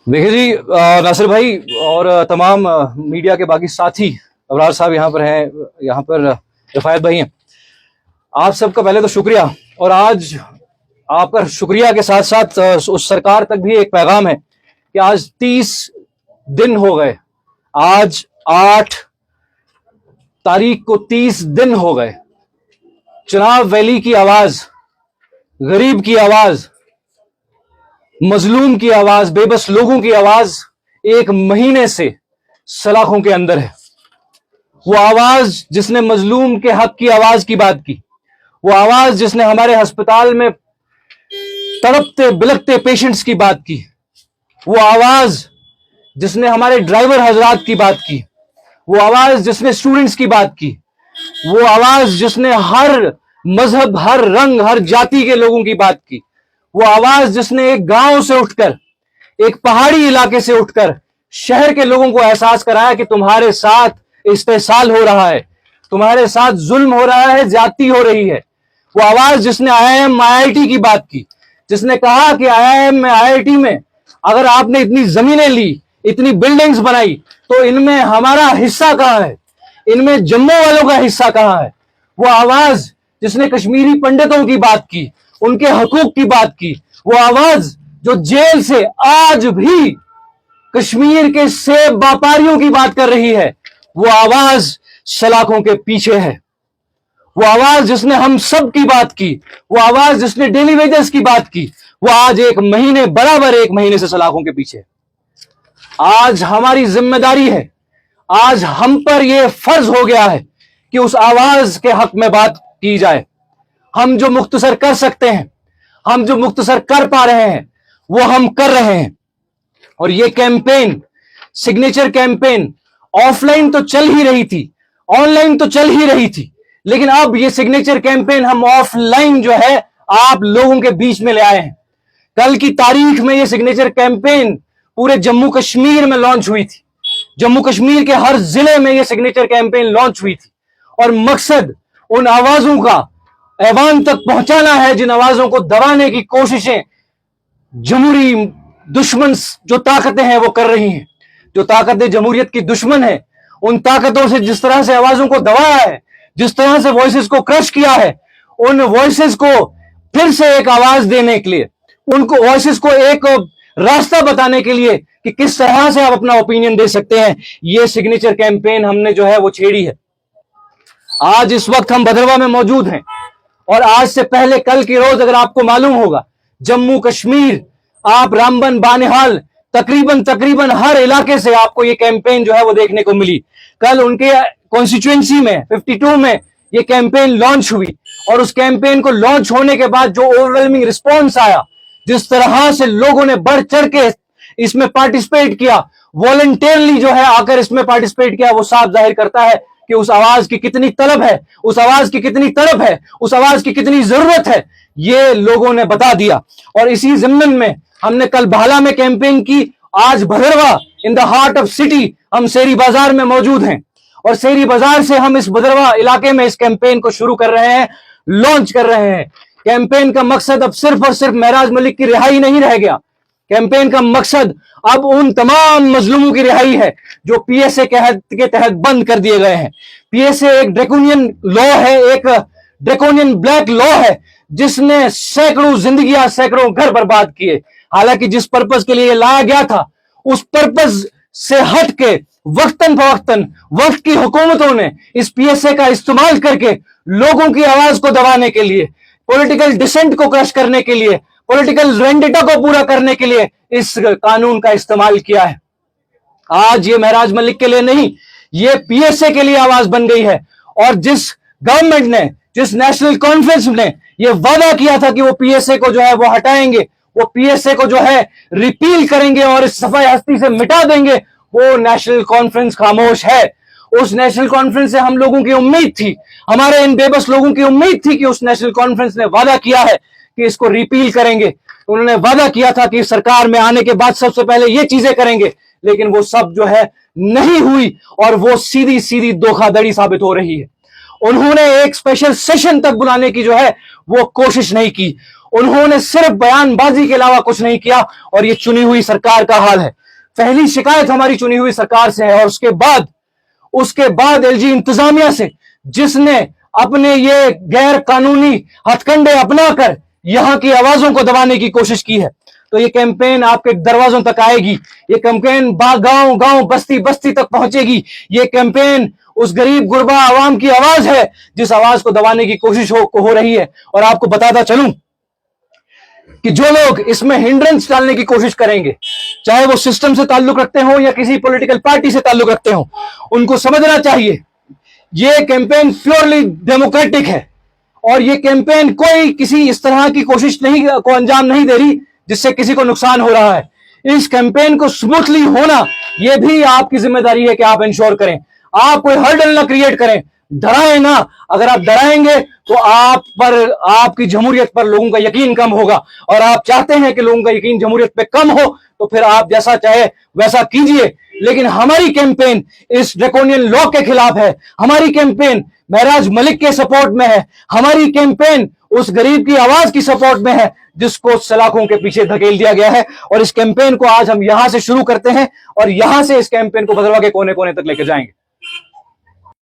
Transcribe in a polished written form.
देखिए जी, नासिर भाई और तमाम मीडिया के बाकी साथी, अबरार साहब यहाँ पर हैं, यहाँ पर रिफायत भाई हैं। आप सबका पहले तो शुक्रिया। और आज आपका शुक्रिया के साथ साथ उस सरकार तक भी एक पैगाम है कि आज 30 दिन हो गए। आज 8 तारीख को 30 दिन हो गए। चुनाव वैली की आवाज, गरीब की आवाज, मजलूम की आवाज, बेबस लोगों की आवाज 1 महीने से सलाखों के अंदर है। वो आवाज जिसने मजलूम के हक की आवाज की बात की, वो आवाज जिसने हमारे अस्पताल में तड़पते बिलखते पेशेंट्स की बात की, वो आवाज जिसने हमारे ड्राइवर हजरात की बात की, वो आवाज जिसने स्टूडेंट्स की बात की, वो आवाज जिसने हर मजहब, हर रंग, हर जाति के लोगों की बात की, वो आवाज जिसने एक गांव से उठकर, एक पहाड़ी इलाके से उठकर शहर के लोगों को एहसास कराया कि तुम्हारे साथ इस्तेसाल हो रहा है, तुम्हारे साथ जुल्म हो रहा है, ज्यादती हो रही है। वो आवाज जिसने आईआईएम आईआईटी की बात की, जिसने कहा कि आईआईएम में, आईआईटी में अगर आपने इतनी जमीनें ली, इतनी बिल्डिंग्स बनाई, तो इनमें हमारा हिस्सा कहां है, इनमें जम्मू वालों का हिस्सा कहां है। वो आवाज जिसने कश्मीरी पंडितों की बात की, उनके हकूक की बात की, वो आवाज जो जेल से आज भी कश्मीर के सेब व्यापारियों की बात कर रही है, वो आवाज सलाखों के पीछे है। वो आवाज जिसने हम सब की बात की, वो आवाज जिसने डेली वेजेस की बात की, वो आज 1 महीने, बराबर 1 महीने से सलाखों के पीछे है। आज हमारी जिम्मेदारी है, आज हम पर यह फर्ज हो गया है कि उस आवाज के हक में बात की जाए। हम जो मुख्तसर कर सकते हैं, हम जो मुख्तसर कर पा रहे हैं, वो हम कर रहे हैं। और ये कैंपेन, सिग्नेचर कैंपेन ऑफलाइन तो चल ही रही थी, ऑनलाइन तो चल ही रही थी, लेकिन अब ये सिग्नेचर कैंपेन हम ऑफलाइन जो है आप लोगों के बीच में ले आए हैं। कल की तारीख में ये सिग्नेचर कैंपेन पूरे जम्मू कश्मीर में लॉन्च हुई थी। जम्मू कश्मीर के हर जिले में ये सिग्नेचर कैंपेन लॉन्च हुई थी और मकसद उन आवाजों का ऐवान तक पहुंचाना है जिन आवाजों को दबाने की कोशिशें जमहूरी दुश्मन जो ताकतें हैं वो कर रही हैं। जो ताकतें जमहूरियत की दुश्मन है, उन ताकतों से जिस तरह से आवाजों को दबाया है, जिस तरह से वॉइसेस को क्रश किया है, उन वॉइसेस को फिर से एक आवाज देने के लिए, उनको वॉइसेस को एक रास्ता बताने के लिए कि किस तरह से आप अपना ओपिनियन दे सकते हैं, ये सिग्नेचर कैंपेन हमने जो है वो छेड़ी है। आज इस वक्त हम भद्रवा में मौजूद हैं और आज से पहले कल की रोज अगर आपको मालूम होगा, जम्मू कश्मीर, आप रामबन, बानिहाल, तकरीबन हर इलाके से आपको ये कैंपेन जो है वो देखने को मिली। कल उनके कॉन्स्टिट्यूएंसी में 52 में ये कैंपेन लॉन्च हुई और उस कैंपेन को लॉन्च होने के बाद जो ओवरवेलमिंग रिस्पॉन्स आया, जिस तरह से लोगों ने बढ़ चढ़ के इसमें पार्टिसिपेट किया, वॉलंटियरली जो है आकर इसमें पार्टिसिपेट किया, वो साफ जाहिर करता है कि उस आवाज की कितनी तलब है, उस आवाज की कितनी तड़प है, उस आवाज की कितनी जरूरत है, ये लोगों ने बता दिया। और इसी जिम्मन में हमने कल भाला में कैंपेन की, आज Bhaderwah in the heart of city हम शेरी बाजार में मौजूद हैं और शेरी बाजार से हम इस भदरवा इलाके में इस कैंपेन को शुरू कर रहे हैं, लॉन्च कर रहे हैं। कैंपेन का मकसद अब सिर्फ और सिर्फ महराज मलिक की रिहाई नहीं रह गया। कैंपेन का मकसद अब उन तमाम मजलूमों की रिहाई है जो पीएसए के तहत बंद कर दिए गए हैं। पीएसए एक ड्रैकोनियन लॉ है, एक ड्रैकोनियन ब्लैक लॉ है जिसने सैकड़ों जिंदगियां, सैकड़ों घर बर्बाद किए। हालांकि जिस पर्पज के लिए लाया गया था, उस पर्पज से हट के वक्तन फवक्तन वक्त की हुकूमतों ने इस पीएसए का इस्तेमाल करके लोगों की आवाज को दबाने के लिए, पॉलिटिकल डिसेंट को क्रश करने के लिए, पॉलिटिकल वेंडेटा को पूरा करने के लिए इस कानून का इस्तेमाल किया है। आज ये महराज मलिक के लिए नहीं, ये पीएसए के लिए आवाज बन गई है। और जिस गवर्नमेंट ने, जिस नेशनल कॉन्फ्रेंस ने ये वादा किया था कि वो पीएसए को जो है वो हटाएंगे, वो पीएसए को जो है रिपील करेंगे और इस सफाई हस्ती से मिटा देंगे, वो नेशनल कॉन्फ्रेंस खामोश है। उस नेशनल कॉन्फ्रेंस से हम लोगों की उम्मीद थी, हमारे इन बेबस लोगों की उम्मीद थी कि उस नेशनल कॉन्फ्रेंस ने वादा किया है कि इसको रिपील करेंगे। उन्होंने वादा किया था कि सरकार में आने के बाद सबसे पहले ये चीजें करेंगे, लेकिन वो सब जो है नहीं हुई और वो सीधी सीधी धोखाधड़ी साबित हो रही है। उन्होंने एक स्पेशल सेशन तक बुलाने की जो है वो कोशिश नहीं की। उन्होंने सिर्फ बयानबाजी के अलावा कुछ नहीं किया और ये चुनी हुई सरकार का हाल है। पहली शिकायत हमारी चुनी हुई सरकार से है और उसके बाद एलजी इंतजामिया से, जिसने अपने ये गैर कानूनी हथकंडे अपनाकर यहां की आवाजों को दबाने की कोशिश की है। तो ये कैंपेन आपके दरवाजों तक आएगी, ये कैंपेन गांव गांव बस्ती बस्ती तक पहुंचेगी। ये कैंपेन उस गरीब गुरबा आवाम की आवाज है जिस आवाज को दबाने की कोशिश हो रही है। और आपको बताता चलूं कि जो लोग इसमें हिंड्रेंस डालने की कोशिश करेंगे, चाहे वो सिस्टम से ताल्लुक रखते हो या किसी पॉलिटिकल पार्टी से ताल्लुक रखते हो, उनको समझना चाहिए ये कैंपेन प्योरली डेमोक्रेटिक है और ये कैंपेन कोई किसी इस तरह की कोशिश को अंजाम नहीं दे रही जिससे किसी को नुकसान हो रहा है। इस कैंपेन को स्मूथली होना ये भी आपकी जिम्मेदारी है कि आप इंश्योर करें, आप कोई हर्डल ना क्रिएट करें, डराएं ना। अगर आप डराएंगे तो आपकी जमहूरियत पर लोगों का यकीन कम होगा और आप चाहते हैं कि लोगों का यकीन जमहूरियत पे कम हो तो फिर आप जैसा चाहे वैसा कीजिए। लेकिन हमारी कैंपेन इस ड्रैकोनियन लॉ के खिलाफ है, हमारी कैंपेन महराज मलिक के सपोर्ट में है, हमारी कैंपेन उस गरीब की आवाज की सपोर्ट में है जिसको सलाखों के पीछे धकेल दिया गया है। और इस कैंपेन को आज हम यहां से शुरू करते हैं और यहां से इस कैंपेन को भद्रवा के कोने कोने तक लेकर जाएंगे।